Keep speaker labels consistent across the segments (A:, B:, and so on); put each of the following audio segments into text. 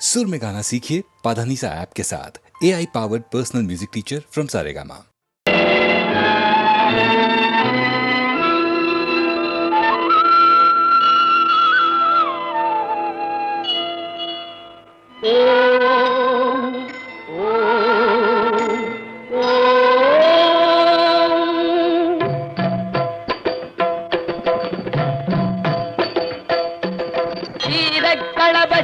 A: सुर में गाना सीखिए पाधानीसा ऐप के साथ। AI powered personal music teacher from Saregama.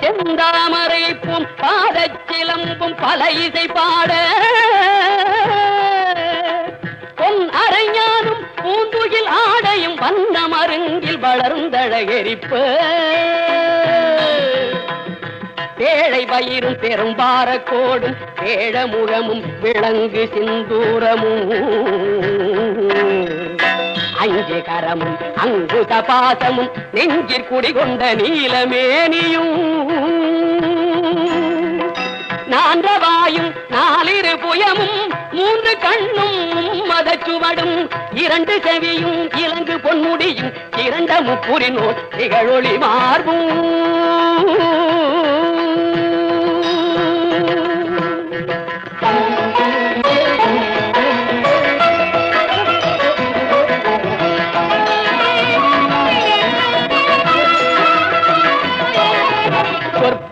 B: செந்தாமரைப்பும் பாதச்சிலம்பும் பல இசை பாட பொன் அரைஞானும் பூந்துகில் ஆடையும் வண்ண மருங்கில் வளர்ந்தழகெரிப்ப பேழை பயிரும் பெரும்பார கோடும் பேழமுகமும் விளங்கு சிந்தூரமும் அஞ்சு கரமும் அங்குத பாசமும் நெஞ்சிற் குடிகொண்ட நீலமேனியும் நான்றவாயும் நாலிரு புயமும் மூன்று கண்ணும் மதச்சுவடும் இரண்டு செவியும் இலங்கு பொன்முடியும் இரண்ட முப்புரினோர் திகழொளி மார்பும்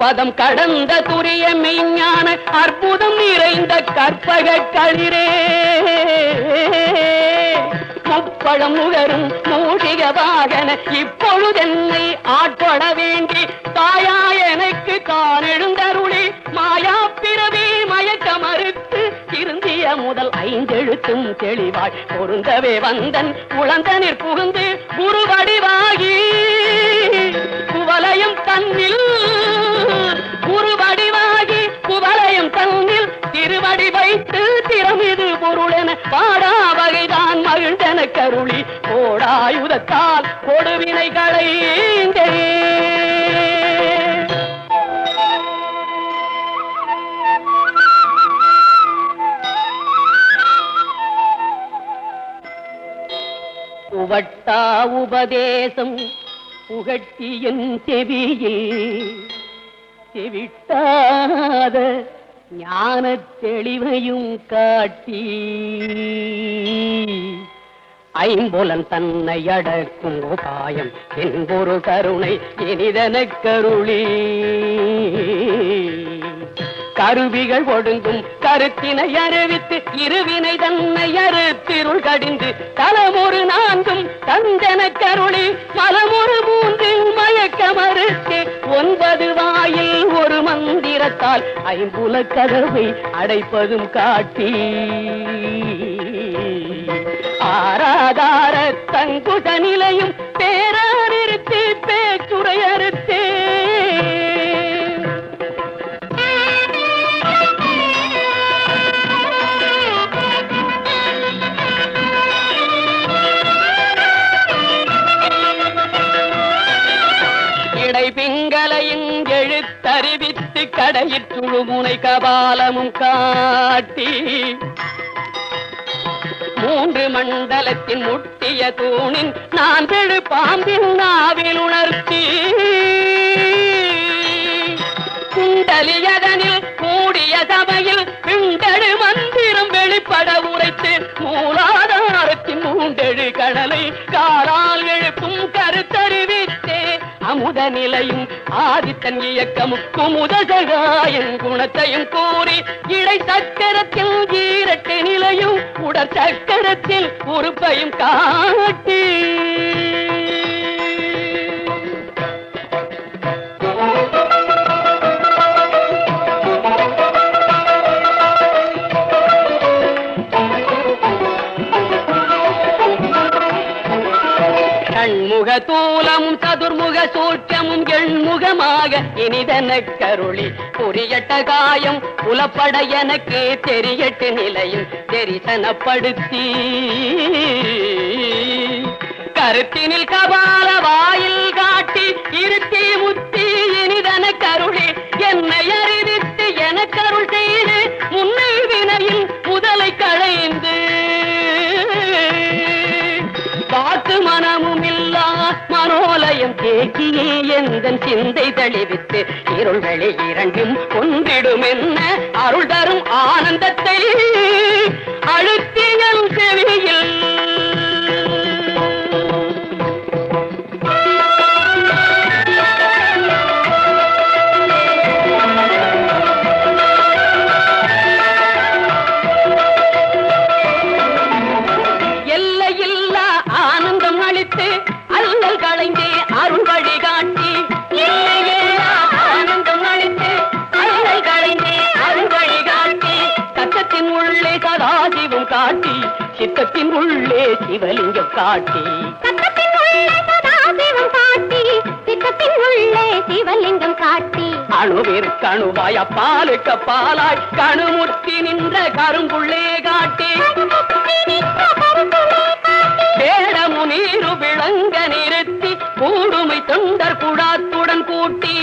B: பதம் கடந்த துரிய மெய்ஞான அற்புதம் நிறைந்த கற்பக களிரே முப்பழம் நுகரும் மூஷிக வாகன இப்பொழுதென்னை ஆட்பட வேண்டி தாயா எனக்கு தான் எழுந்தருளி மாயா பிறவி மயக்க மறுத்து திருந்திய முதல் ஐந்தெழுத்தும் தெளிவாய் பொருந்தவே வந்தன் உளந்தனிற் புகுந்து குருவடிவாகி குவலயம் தன்னில் குருவடிவாகி குவலயம் தன்னில் திருவடி வைத்து திறமிது பொருளென பாடா வகைதான் மகிழ்ந்தன கருளி கோடாயுதத்தால் கொடுவினை களைந்தே உவட்டா உபதேசம் புகட்டியன் செவியில் செவிட்டாத ஞான தெளிவையும் காட்டி ஐம்பொலன் தன்னை அடக்கும் உபாயம் என்பொரு கருணை இனிதன கருளி கருவிகள் ஒடுங்கும் கருத்தினை அறிவித்து இருவினை தன்னை அறுத்திருள் கடிந்து தலமொரு நான்கும் தந்தன கருளி மலமொரு மூன்றில் மயக்க மறுத்து 9 வாயில் ஒரு மந்திரத்தால் ஐம்புல கதவை அடைப்பதும் காட்டி ஆராதார தங்குத நிலையும் பேராரிருத்தி பேச்சுரையறுத்தே பிங்களையும் எழுத்தறிவித்து கடையிற்றுழுமுனை கபாலமும் காட்டி 3 மண்டலத்தின் முட்டிய தூணின் நான் பெழு பாம்பின் நாவில் உணர்த்தி குண்டலியதனில் கூடிய சபையில் பிண்டழு மந்திரம் வெளிப்பட உரைத்து மூலாதாரத்தின் 3 கடலை காலால் எழுப்பும் கருத்தறிவித்தே அமுத நிலையும் ஆதித்தன் இயக்கமும் குமுத சகாயன் குணத்தையும் கூறி இடை சக்கரத்தில் ஈரட்டு நிலையும் உடற் சக்கரத்தில் உறுப்பையும் காட்டி ஷண்முக தூலமும் சதுர்முக சூட்சமும் எண்முகமாக இனிதன கருளி புரியட்ட காயம் புலப்பட எனக்கு தெரியட்டு நிலையும் தெரிசனப்படுத்தி கருத்தினில் கபால வாயில் காட்டி இருத்தி முத்தி இனிதன கருளி என்னை அறிவித்து என கருள் செய்து முன்னை வினையில் முதலை களைந்து வாக்கு மனமும் இல்லா மனோலயம் தேக்கி ஆதியே எந்தன் சிந்தை தளிவித்து இருள் வெளி இரண்டும் ஒன்றிடும் என்ன அருள் தரும் ஆனந்தத்தை அழுத்தியல் செவியில் எல்லையில்லா ஆனந்தம் அளித்து அல்லல் களைந்தே அருள் வழிகாட்டி எல்லையில்லா ஆனந்தம் அளித்து அல்லல் களைந்தே அருள் வழிகாட்டி கத்தத்தின் உள்ளே சதாசிவம் காட்டி சித்தத்தின் உள்ளே சிவலிங்கம் காட்டி
C: கத்தத்தின் உள்ளே சதாசிவம் காட்டி சித்தத்தின் உள்ளே சிவலிங்கம் காட்டி
B: அணுவிற்கணுவாய் அப்பாலுக்கு பாலாய் கணுமுற்றி நின்ற கருங்குள்ளே காட்டி வேடமு நீரு விளங்க நிறுத்தி கூடுமை தொண்டர் குடாத்துடன் கூட்டி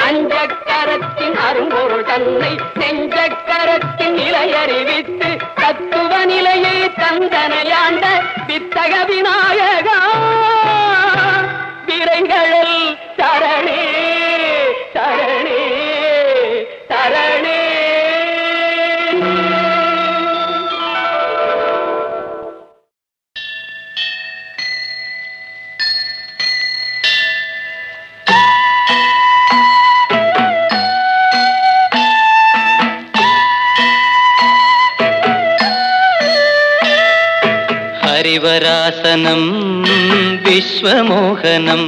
B: அஞ்சக்கரத்தின் அரும்பொருள் தன்னை நெஞ்சக்கரத்தின் நிலையறிவித்து தத்துவ நிலையை தந்தனையாண்ட வித்தக விநாயகா விரைகளில் சரணே சரணே சரணே.
D: ഹരിവരാസനം വിശ്വമോഹനം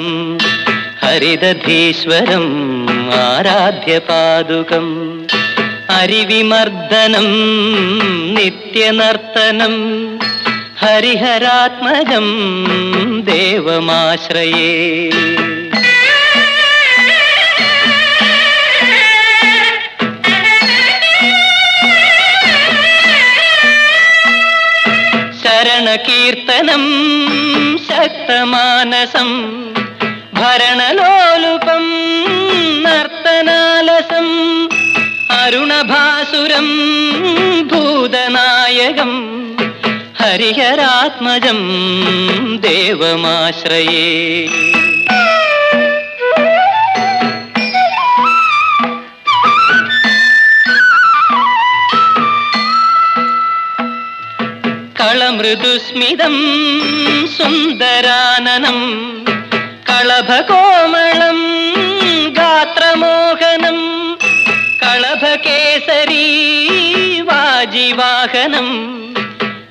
D: ഹരിദധീശ്വരം ആരാധ്യപാദുകം ഹരിവിമർദ്ദനം നിത്യനർത്തനം ഹരിഹരാത്മജം ദേവമാശ്രയേ. ശരണകീർത്തനം ശക്തമാനസം ഭരണലോലുപം നർത്തനാലസം അരുണഭാസുരം ഭൂതനായകം ഹരിഹരാത്മജം ദേവമാശ്രയേ. കളമൃദുസ്മിതം സുന്ദരാനനം കളഭകോമളം ഗാത്രമോഹനം കളഭകേസരീ വാജിവാഹനം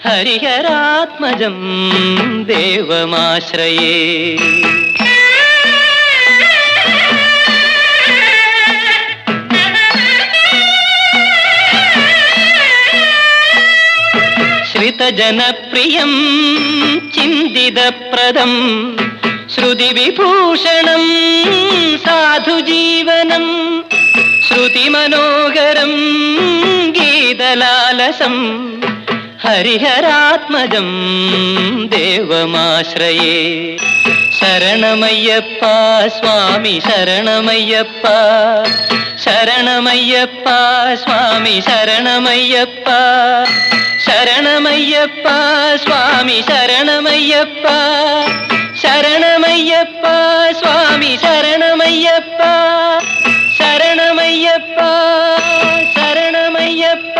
D: ഹരിഹരാത്മജം ദേവമാശ്രയേ. ശ്രിതജനപ്രിയം ചിന്തിതപ്രദം ശ്രുതിവിഭൂഷണം സാധുജീവനം ശ്രുതിമനോഹരം ഗീതലാലസം ഹരിഹരാത്മജം ദേവമാശ്രയേ. ശരണമയ്യപ്പ സ്വാമി ശരണമയ്യപ്പ ശരണമയ്യപ്പ സ്വാമി ശരണമയ്യപ്പ ശരണമയ്യപ്പ സ്വാമി ശരണമയ്യപ്പ ശരണമയ്യപ്പ സ്വാമി ശരണമയ്യപ്പ ശരണമയ്യപ്പ ശരണമയ്യപ്പ.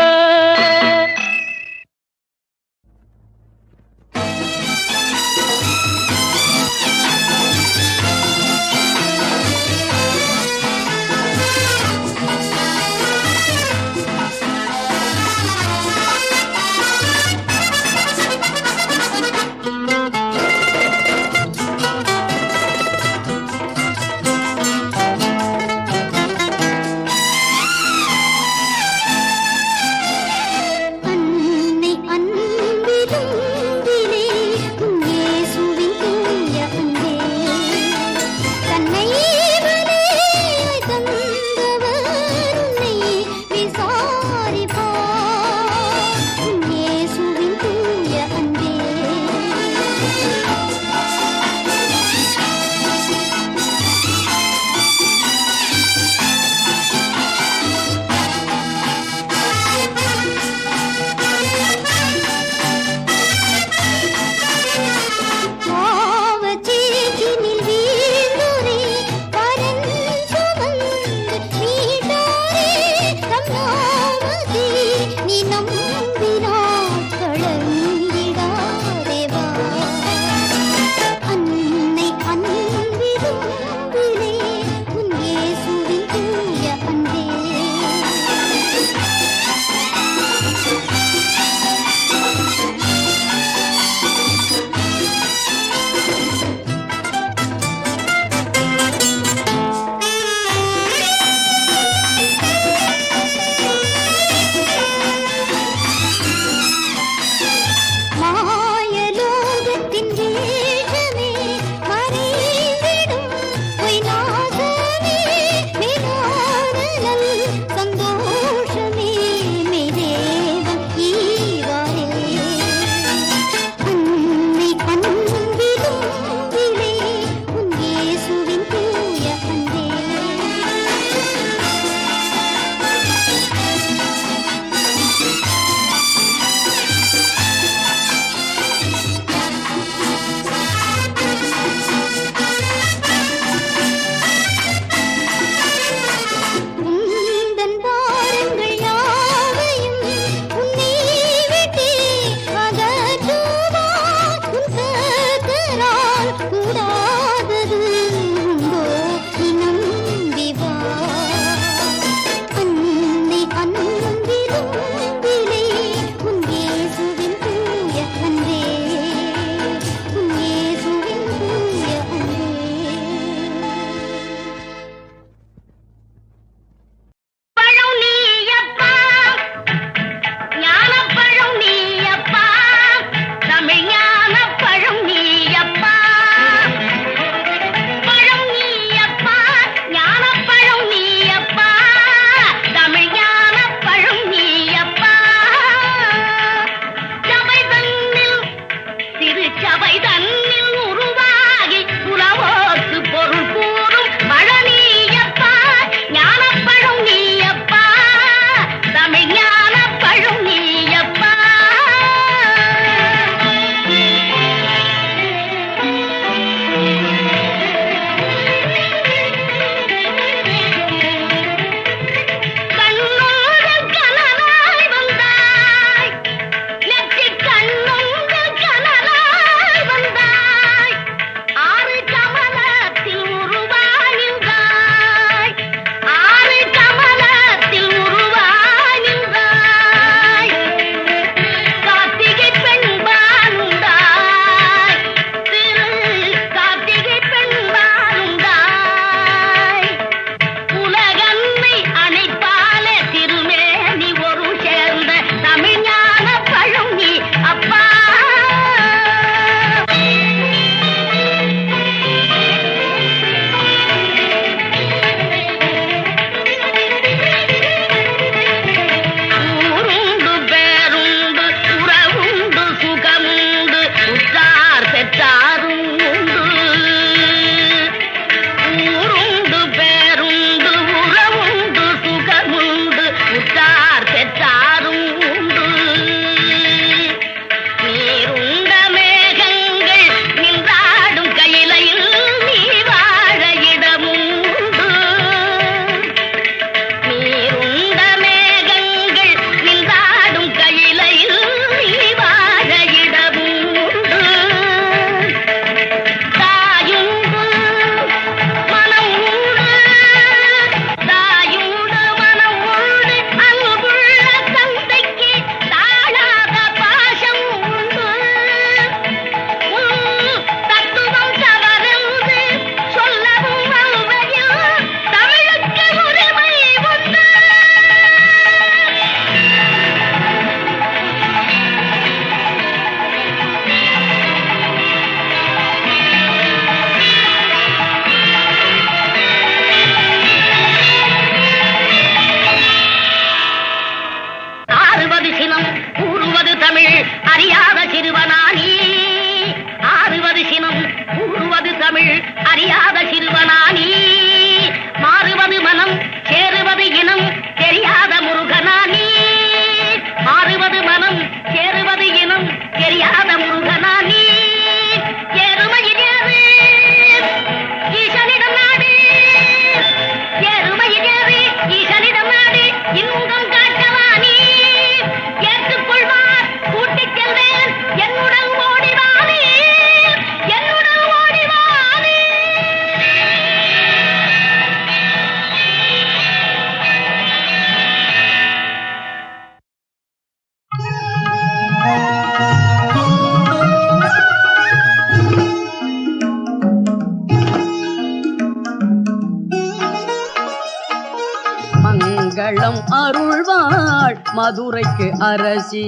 E: மங்களம் அருள்வாள் மதுரைக்கு அரசி.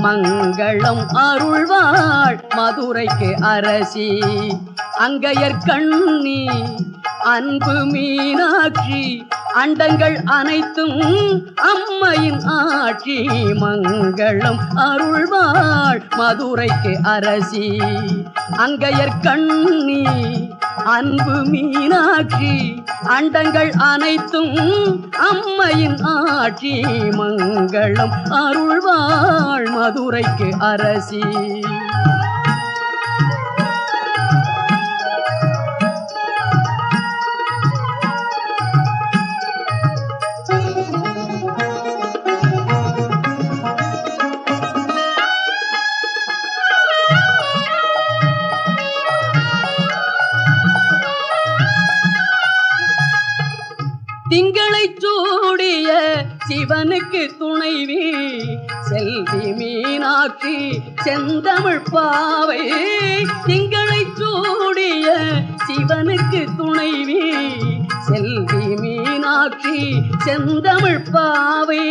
E: மங்களம் அருள்வாள் மதுரைக்கு அரசி. அங்கையர் கண்ணி அன்பு மீனாட்சி அண்டங்கள் அனைத்தும் அம்மையின் ஆட்சி. மங்களம் அருள்வாள் மதுரைக்கு அரசி. அங்கையர் கண்ணி அன்பு மீனாட்சி அண்டங்கள் அனைத்தும் அம்மையின் ஆட்சி. மங்களம் அருள்வாள் மதுரைக்கு அரசி. திங்களை சூடிய சிவனுக்கு துணைவி செல்வி மீனாட்சி செந்தமிழ் பாவை. திங்களை சூடிய சிவனுக்கு துணைவி செல்வி மீனாட்சி செந்தமிழ் பாவை.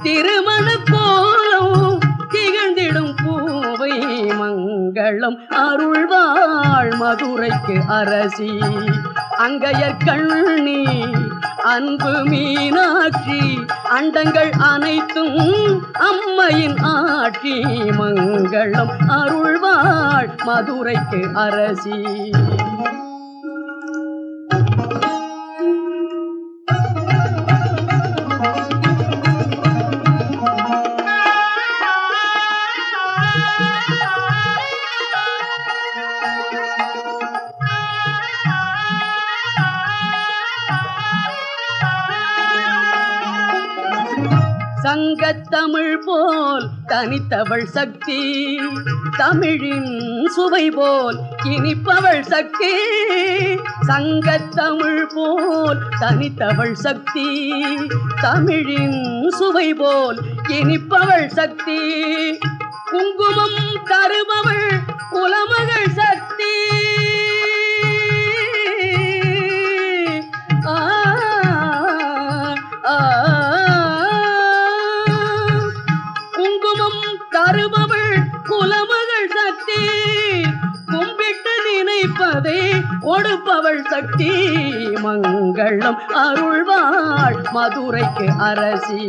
E: திருமண கோலம் திகழ்ந்திடும் பூவை. மங்களம் அருள்வாள் மதுரைக்கு அரசி. அங்கையர் கண்ணி அன்பு மீனாட்சி அண்டங்கள் அனைத்தும் அம்மையின் ஆட்சி. மங்களம் அருள்வாள் மதுரைக்கு அரசி. சங்கத்தமிழ் போல் தனித்தவள் சக்தி. தமிழின் சுவை போல் இனிப்பவள் சக்தி. சங்கத்தமிழ் போல் தனித்தவள் சக்தி. தமிழின் சுவை போல் இனிப்பவள் சக்தி. குங்குமம் தருபவள் குலமகள் சக்தி. தருபவள் குலமகள் சக்தி. கும்பிட்டு நினைப்பதை கொடுப்பவள் சக்தி. மங்களம் அருள்வாள் மதுரைக்கு அரசி.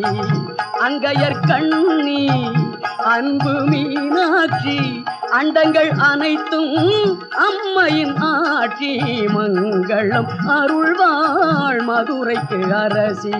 E: அங்கையர் கண்ணி அன்பு மீனாட்சி அண்டங்கள் அனைத்தும் அம்மையின் ஆட்சி. மங்களம் அருள்வாள் மதுரைக்கு அரசி.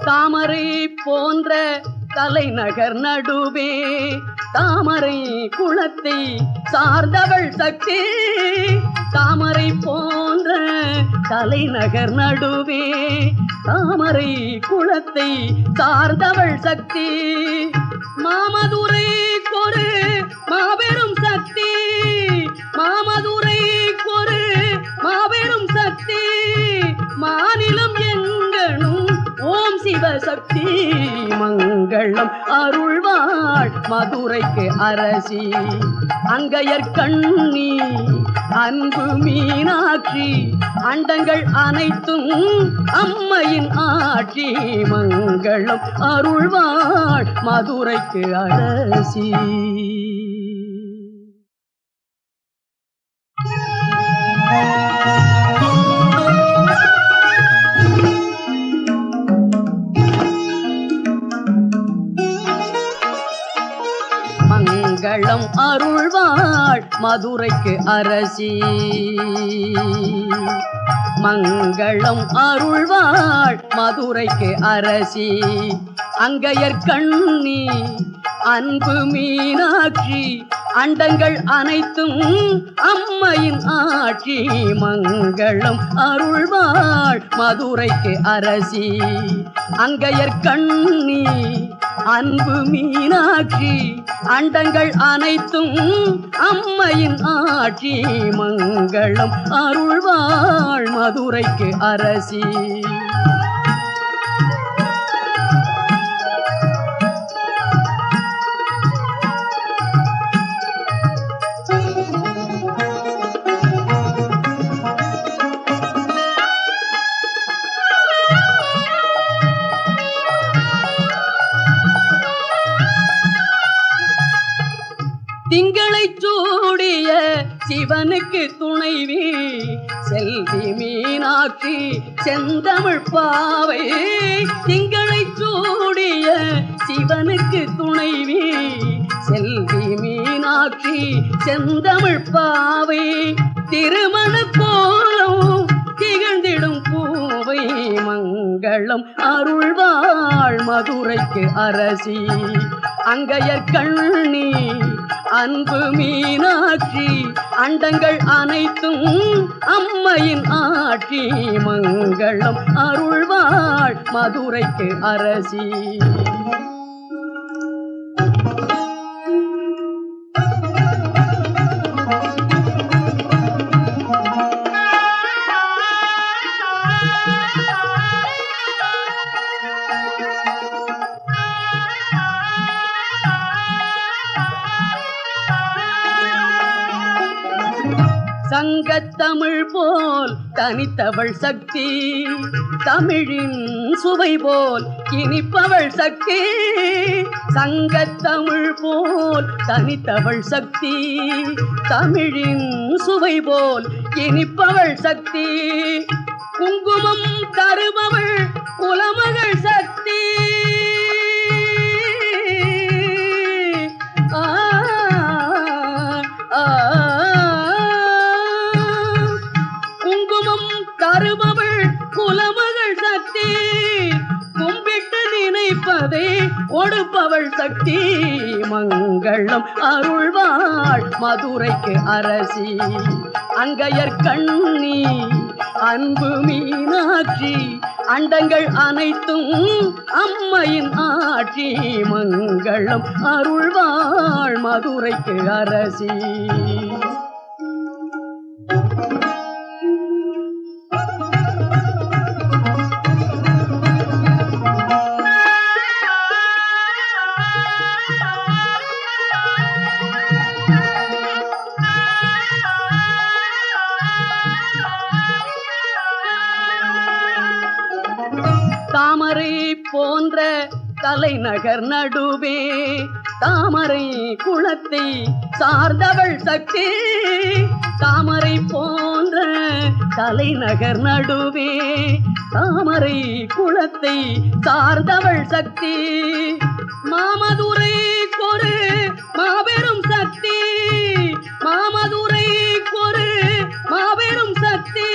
E: தாமரை போன்ற தலைநகர் நடுவே தாமரை குளத்தை சார்ந்தவள் சக்தி. தாமரை போன்ற தலைநகர் நடுவே தாமரை குளத்தை சார்ந்தவள் சக்தி. மாமதுரை ஒரு மாபெரும் சக்தி. மாமதுரை ஒரு மாபெரும் சக்தி. மாநிலம் எங்கனும் ஓம் சிவசக்தி. மங்களம் அருள்வாள் மதுரைக்கு அரசி. அங்கையர் கண்ணி அன்பு மீனாட்சி அண்டங்கள் அனைத்தும் அம்மையின் ஆட்சி. மங்களம் அருள்வாள் மதுரைக்கு அரசி. மங்களம் அருள்வாள் மதுரைக்கு அரசி. மங்களம் அருள்வாள் மதுரைக்கு அரசி. அங்கையர் கண்ணி அன்பு மீனாட்சி அண்டங்கள் அனைத்தும் அம்மையின் ஆட்சி. மங்களம் அருள்வாள் மதுரைக்கு அரசி. அங்கையர் கண்ணி அன்பு மீனாட்சி அண்டங்கள் அனைத்தும் அம்மையின் ஆட்சி மங்களம் அருள்வாள் மதுரைக்கு அரசி. திங்களை சூடிய சிவனுக்கு துணைவி செல்வி மீனாட்சி செந்தமிழ் பாவை. திங்களை சூடிய சிவனுக்கு துணைவி செல்வி மீனாட்சி செந்தமிழ் பாவை. திருமண கோலம் திகழ்ந்திடும் பூவை மங்களம் அருள்வாள் மதுரைக்கு அரசி. அங்கையர் கண்ணி அன்பு மீனாட்சி அண்டங்கள் அனைத்தும் அம்மையின் ஆட்சி மங்களம் அருள்வாள் மதுரைக்கு அரசி. சங்கத்தமிழ் போல் தனித்தவள் சக்தி தமிழின் சுவை போல் இனிப்பவள் சக்தி. சங்கத்தமிழ் போல் தனித்தவள் சக்தி தமிழின் சுவை போல் இனிப்பவள் சக்தி. குங்குமம் தருபவள் குலமகள் சக்தி. தருபவள் குலமகள் சக்தி கும்பிட்டு நினைப்பதை கொடுப்பவள் சக்தி மங்களம் அருள்வாள் மதுரைக்கு அரசி. அங்கையர் கண்ணி அன்பு மீனாட்சி அண்டங்கள் அனைத்தும் அம்மையின் ஆட்சி மங்களம் அருள்வாள் மதுரைக்கு அரசி. தாமரை போன்ற தலைநகர் நடுவே தாமரை குளத்தை சார்ந்தவள் சக்தி. தாமரை போன்ற தலைநகர் நடுவே தாமரை குளத்தை சார்ந்தவள் சக்தி. மாமதுரை ஒரு மாபெரும் சக்தி. மாமதுரை ஒரு மாபெரும் சக்தி.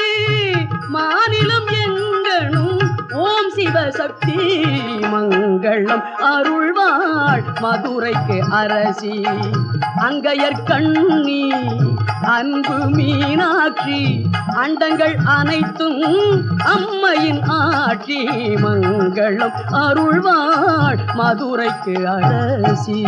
E: மாநிலம் எங்கனும் ஓம் சிவசக்தி மங்களம் அருள்வாள் மதுரைக்கு அரசி. அங்கையர் கண்ணி அன்பு மீனாட்சி அண்டங்கள் அனைத்தும் அம்மையின் ஆட்சி மங்களம் அருள்வாள் மதுரைக்கு அரசி.